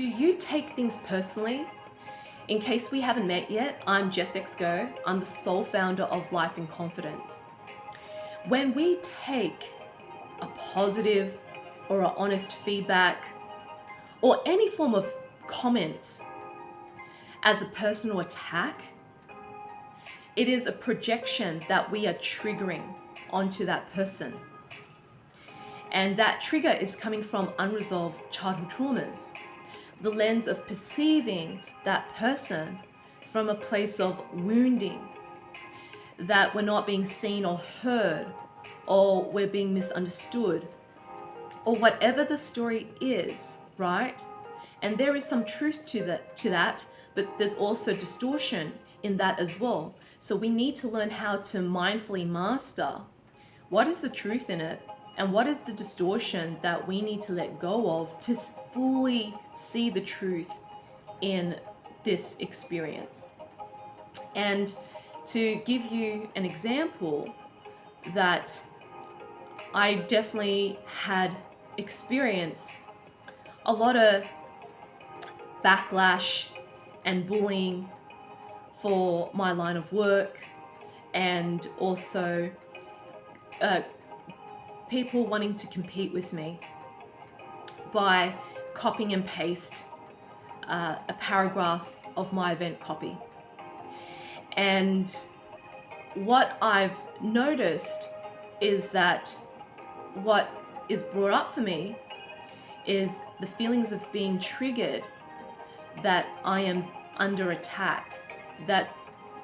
you take things personally? In case we haven't met yet, I'm Jess. I'm the sole founder of Life in Confidence. When we take a positive or an honest feedback or any form of comments as a personal attack, it is a projection that we are triggering onto that person. And that trigger is coming from unresolved childhood traumas. The lens of perceiving that person from a place of wounding, that we're not being seen or heard, or we're being misunderstood, or whatever the story is, right? And there is some truth to that, but there's also distortion in that as well. So we need to learn how to mindfully master what is the truth in it and what is the distortion that we need to let go of to fully see the truth in this experience. And to give you an example that I definitely had experienced a lot of backlash and bullying for my line of work, and also people wanting to compete with me by copying and paste a paragraph of my event copy. And what I've noticed is that what is brought up for me is the feelings of being triggered, that I am under attack, that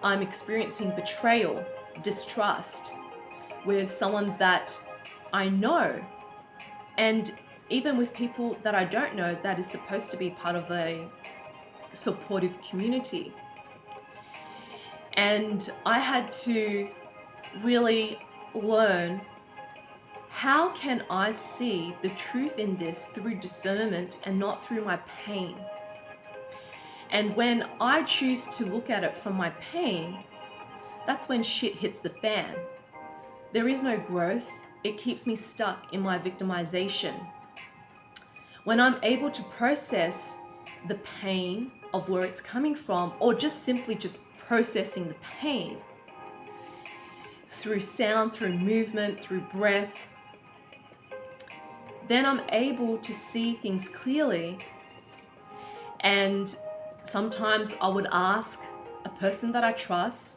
I'm experiencing betrayal, distrust with someone that I know, and even with people that I don't know that is supposed to be part of a supportive community. And I had to really learn, how can I see the truth in this through discernment and not through my pain? And when I choose to look at it from my pain, that's when shit hits the fan. There is no growth. It keeps me stuck in my victimization. When I'm able to process the pain of where it's coming from, or just simply just processing the pain through sound, through movement, through breath, then I'm able to see things clearly. And sometimes I would ask a person that I trust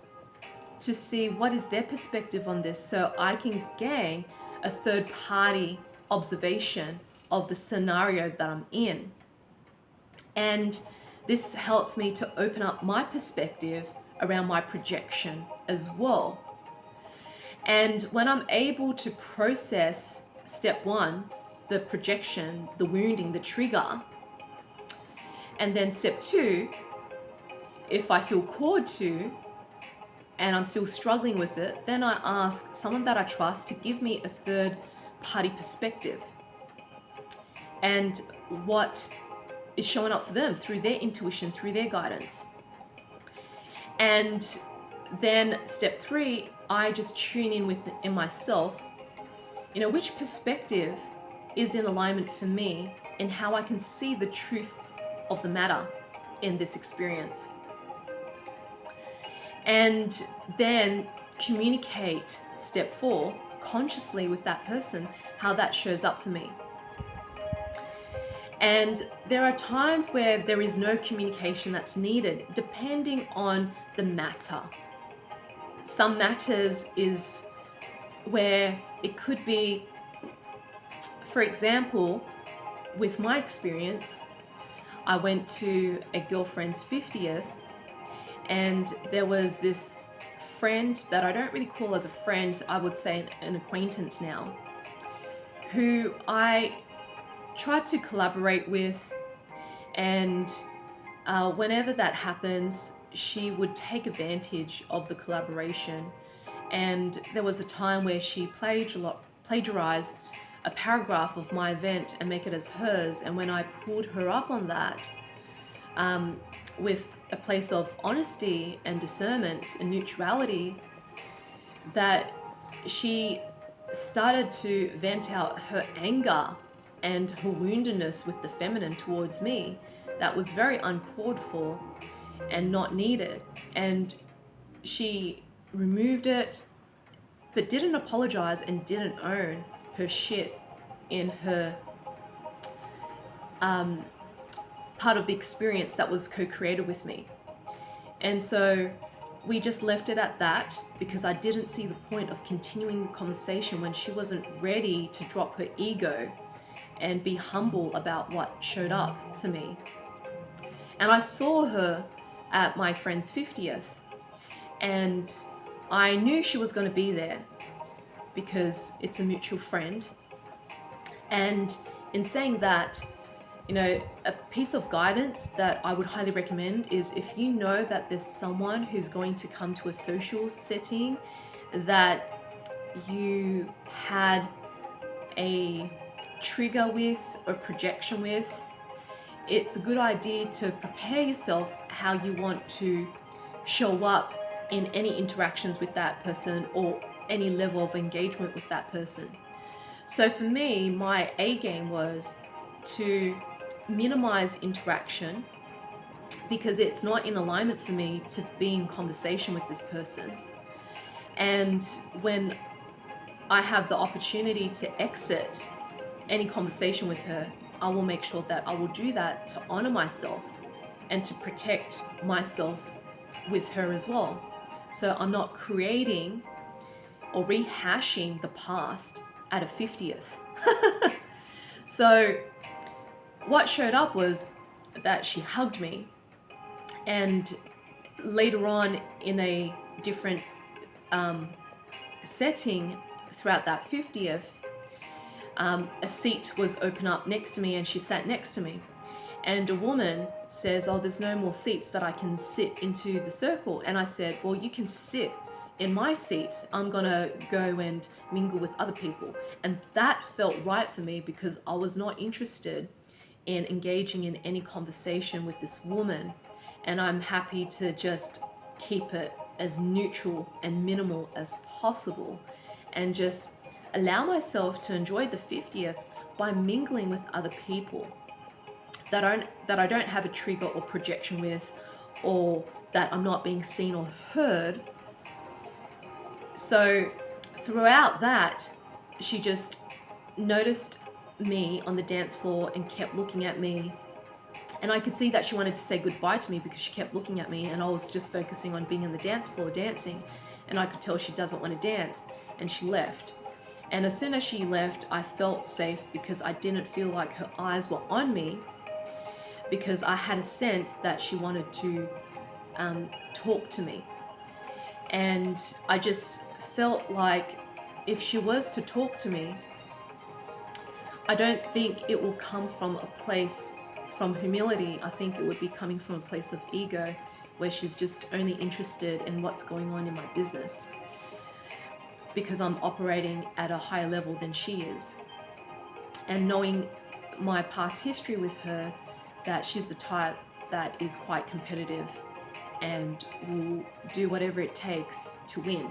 to see what is their perspective on this, so I can gain a third party observation of the scenario that I'm in. And this helps me to open up my perspective around my projection as well. And when I'm able to process step one, the projection, the wounding, the trigger, and then step two, if I feel called to, and I'm still struggling with it, then I ask someone that I trust to give me a third party perspective and what is showing up for them through their intuition, through their guidance. And then step three, I just tune in within myself, which perspective is in alignment for me and how I can see the truth of the matter in this experience. And then communicate step four consciously with that person, how that shows up for me. And there are times where there is no communication that's needed, depending on the matter. Some matters is where it could be, for example, with my experience, I went to a girlfriend's 50th, and there was this friend that I don't really call as a friend, I would say an acquaintance now, who I tried to collaborate with, and whenever that happens, she would take advantage of the collaboration. And there was a time where she plagiarized a paragraph of my event and make it as hers. And when I pulled her up on that, with a place of honesty and discernment and neutrality, that she started to vent out her anger and her woundedness with the feminine towards me, that was very uncalled for and not needed. And she removed it, but didn't apologize and didn't own her shit in her part of the experience that was co-created with me. And so we just left it at that, because I didn't see the point of continuing the conversation when she wasn't ready to drop her ego and be humble about what showed up for me. And I saw her at my friend's 50th, and I knew she was going to be there because it's a mutual friend. And in saying that, you know, a piece of guidance that I would highly recommend is, if you know that there's someone who's going to come to a social setting that you had a trigger with or projection with, it's a good idea to prepare yourself how you want to show up in any interactions with that person or any level of engagement with that person. So for me, my A game was to minimize interaction, because it's not in alignment for me to be in conversation with this person. And when I have the opportunity to exit any conversation with her, I will make sure that I will do that to honor myself and to protect myself with her as well. So I'm not creating or rehashing the past at a 50th. So what showed up was that she hugged me, and later on in a different setting throughout that 50th, a seat was open up next to me and she sat next to me, and a woman says, oh, there's no more seats that I can sit into the circle. And I said, well, you can sit in my seat. I'm gonna go and mingle with other people. And that felt right for me, because I was not interested in engaging in any conversation with this woman, and I'm happy to just keep it as neutral and minimal as possible, and just allow myself to enjoy the 50th by mingling with other people that I don't have a trigger or projection with, or that I'm not being seen or heard. So throughout that, she just noticed me on the dance floor and kept looking at me, and I could see that she wanted to say goodbye to me because she kept looking at me, and I was just focusing on being on the dance floor dancing, and I could tell she doesn't want to dance, and she left. And as soon as she left, I felt safe, because I didn't feel like her eyes were on me, because I had a sense that she wanted to talk to me. And I just felt like if she was to talk to me, I don't think it will come from a place from humility. I think it would be coming from a place of ego, where she's just only interested in what's going on in my business, because I'm operating at a higher level than she is. And knowing my past history with her, that she's the type that is quite competitive and will do whatever it takes to win.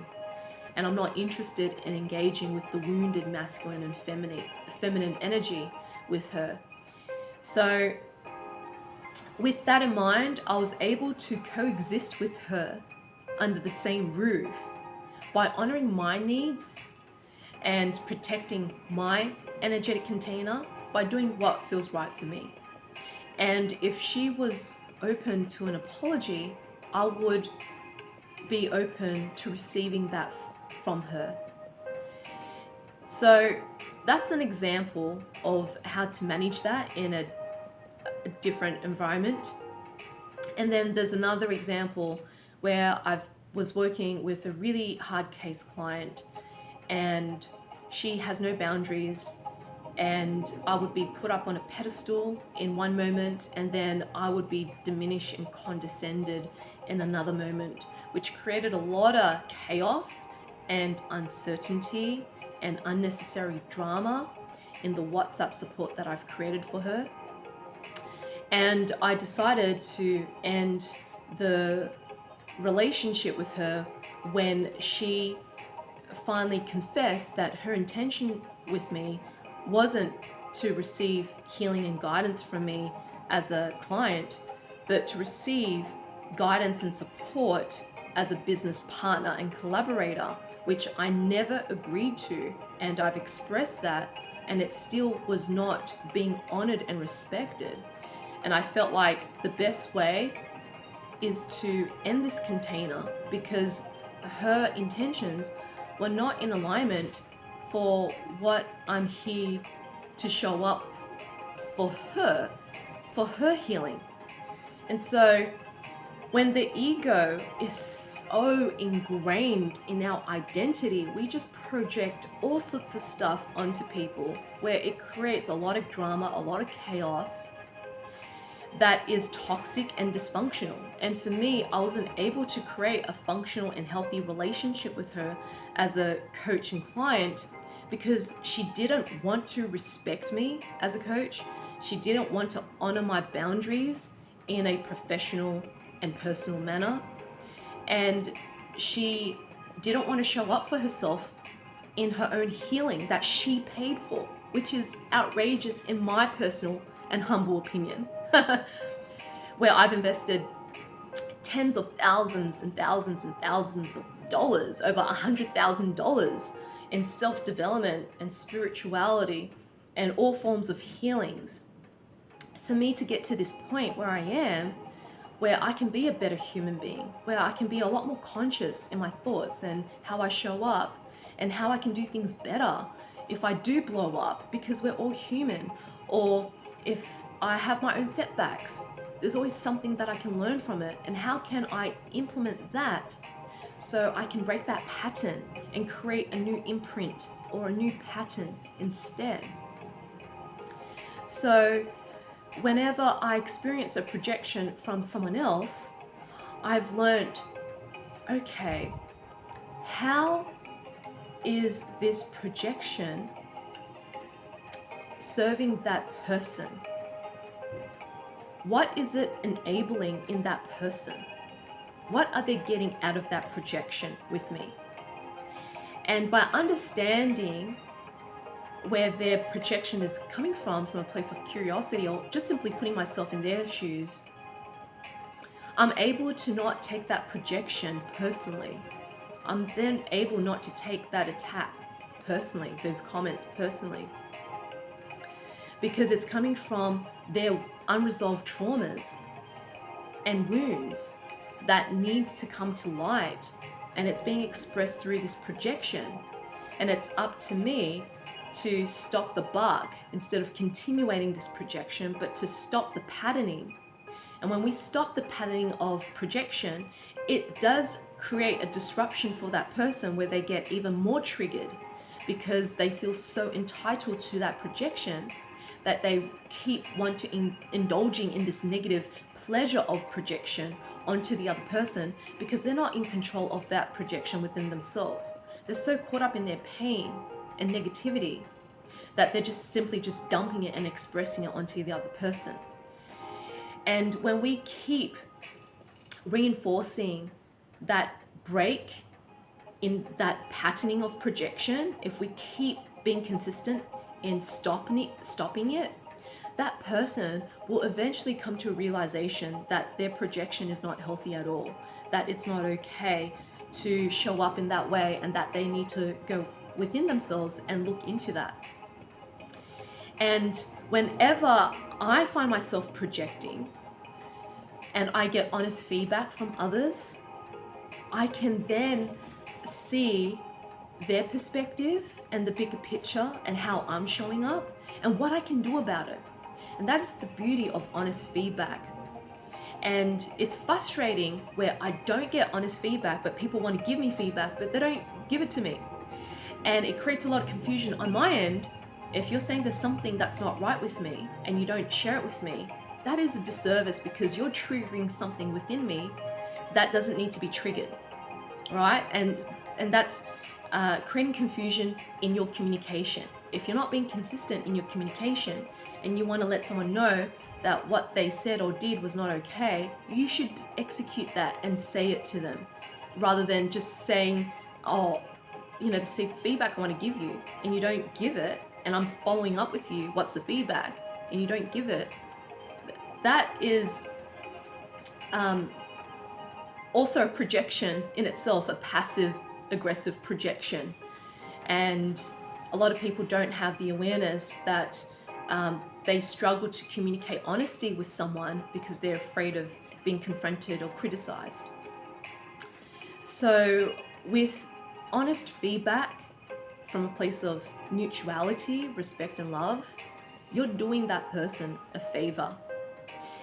And I'm not interested in engaging with the wounded masculine and feminine energy with her. So with that in mind, I was able to coexist with her under the same roof by honoring my needs and protecting my energetic container by doing what feels right for me. And if she was open to an apology, I would be open to receiving that from her. So that's an example of how to manage that in a different environment. And then there's another example where I was working with a really hard case client, and she has no boundaries, and I would be put up on a pedestal in one moment, and then I would be diminished and condescended in another moment, which created a lot of chaos and uncertainty and unnecessary drama in the WhatsApp support that I've created for her. And I decided to end the relationship with her when she finally confessed that her intention with me wasn't to receive healing and guidance from me as a client, but to receive guidance and support as a business partner and collaborator, which I never agreed to. And I've expressed that, and it still was not being honored and respected. And I felt like the best way is to end this container, because her intentions were not in alignment for what I'm here to show up for her healing. And so when the ego is so ingrained in our identity, we just project all sorts of stuff onto people, where it creates a lot of drama, a lot of chaos that is toxic and dysfunctional. And for me, I wasn't able to create a functional and healthy relationship with her as a coach and client, because she didn't want to respect me as a coach. She didn't want to honor my boundaries in a professional and personal manner. And she didn't want to show up for herself in her own healing that she paid for, which is outrageous in my personal and humble opinion. Where I've invested tens of thousands and thousands and thousands of dollars, over $100,000 in self-development and spirituality and all forms of healings, for me to get to this point where I am, where I can be a better human being, where I can be a lot more conscious in my thoughts and how I show up and how I can do things better if I do blow up, because we're all human. Or if I have my own setbacks, there's always something that I can learn from it. And how can I implement that so I can break that pattern and create a new imprint or a new pattern instead? So whenever I experience a projection from someone else, I've learned, okay, how is this projection serving that person? What is it enabling in that person? What are they getting out of that projection with me? And by understanding where their projection is coming from a place of curiosity, or just simply putting myself in their shoes, I'm able to not take that projection personally. I'm then able not to take that attack personally, those comments personally, because it's coming from their unresolved traumas and wounds that needs to come to light, and it's being expressed through this projection. And it's up to me to stop the buck instead of continuing this projection, but to stop the patterning. And when we stop the patterning of projection, it does create a disruption for that person, where they get even more triggered because they feel so entitled to that projection that they keep indulging in this negative pleasure of projection onto the other person, because they're not in control of that projection within themselves. They're so caught up in their pain and negativity that they're just simply just dumping it and expressing it onto the other person. And when we keep reinforcing that break in that patterning of projection, if we keep being consistent in stopping it, that person will eventually come to a realization that their projection is not healthy at all, that it's not okay to show up in that way, and that they need to go within themselves and look into that. And whenever I find myself projecting and I get honest feedback from others, I can then see their perspective and the bigger picture and how I'm showing up and what I can do about it. And that is the beauty of honest feedback. And it's frustrating where I don't get honest feedback, but people want to give me feedback, but they don't give it to me. And it creates a lot of confusion on my end. If you're saying there's something that's not right with me and you don't share it with me, that is a disservice, because you're triggering something within me that doesn't need to be triggered, right? And that's creating confusion in your communication. If you're not being consistent in your communication and you want to let someone know that what they said or did was not okay, you should execute that and say it to them, rather than just saying, oh, this is feedback I want to give you, and you don't give it, and I'm following up with you, what's the feedback, and you don't give it. that is also a projection in itself, a passive aggressive projection. And a lot of people don't have the awareness that they struggle to communicate honesty with someone because they're afraid of being confronted or criticized. So with honest feedback from a place of mutuality, respect and love, you're doing that person a favor.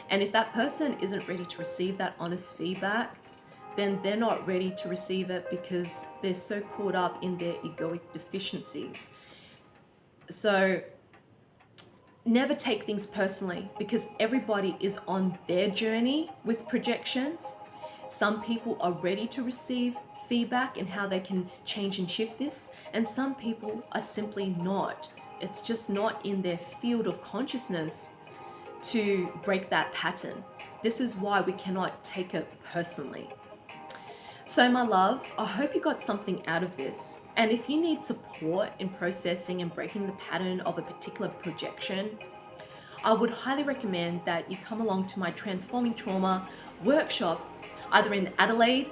And if that person isn't ready to receive that honest feedback, then they're not ready to receive it because they're so caught up in their egoic deficiencies. So never take things personally, because everybody is on their journey with projections. Some people are ready to receive feedback and how they can change and shift this, and some people are simply not. It's just not in their field of consciousness to break that pattern. This is why we cannot take it personally. So my love, I hope you got something out of this. And if you need support in processing and breaking the pattern of a particular projection, I would highly recommend that you come along to my Transforming Trauma workshop, either in Adelaide,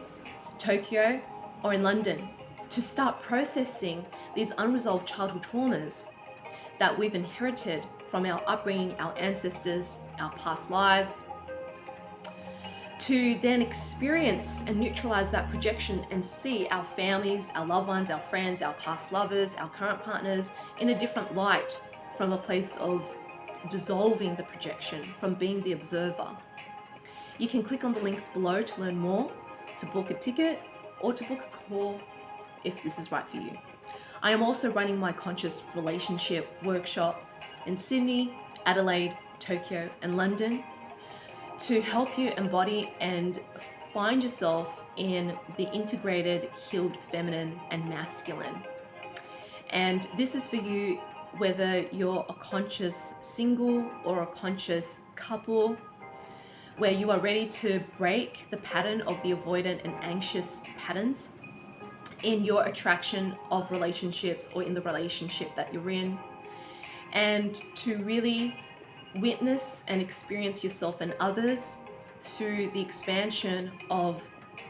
Tokyo, or in London, to start processing these unresolved childhood traumas that we've inherited from our upbringing, our ancestors, our past lives, to then experience and neutralize that projection and see our families, our loved ones, our friends, our past lovers, our current partners in a different light, from a place of dissolving the projection, from being the observer. You can click on the links below to learn more, to book a ticket, or to book a call if this is right for you. I am also running my conscious relationship workshops in Sydney, Adelaide, Tokyo, and London, to help you embody and find yourself in the integrated, healed feminine and masculine. And this is for you whether you're a conscious single or a conscious couple, where you are ready to break the pattern of the avoidant and anxious patterns in your attraction of relationships or in the relationship that you're in, and to really witness and experience yourself and others through the expansion of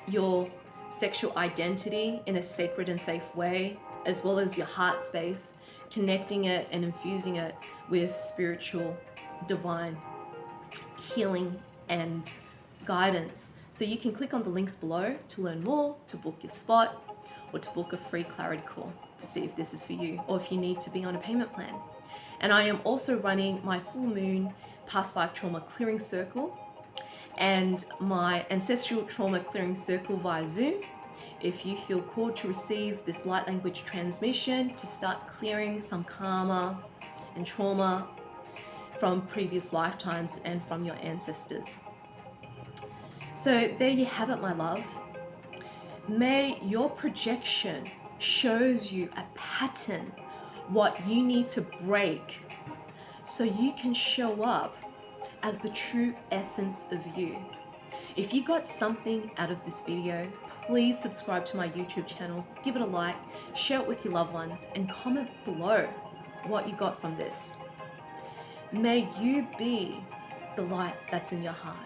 your sexual identity in a sacred and safe way, as well as your heart space, connecting it and infusing it with spiritual, divine healing and guidance. So you can click on the links below to learn more, to book your spot, or to book a free clarity call to see if this is for you, or if you need to be on a payment plan. And I am also running my full moon past life trauma clearing circle and my ancestral trauma clearing circle via Zoom. If you feel called to receive this light language transmission to start clearing some karma and trauma from previous lifetimes and from your ancestors. So there you have it, my love. May your projection shows you a pattern, what you need to break, so you can show up as the true essence of you. If you got something out of this video, please subscribe to my YouTube channel, give it a like, share it with your loved ones, and comment below what you got from this. May you be the light that's in your heart.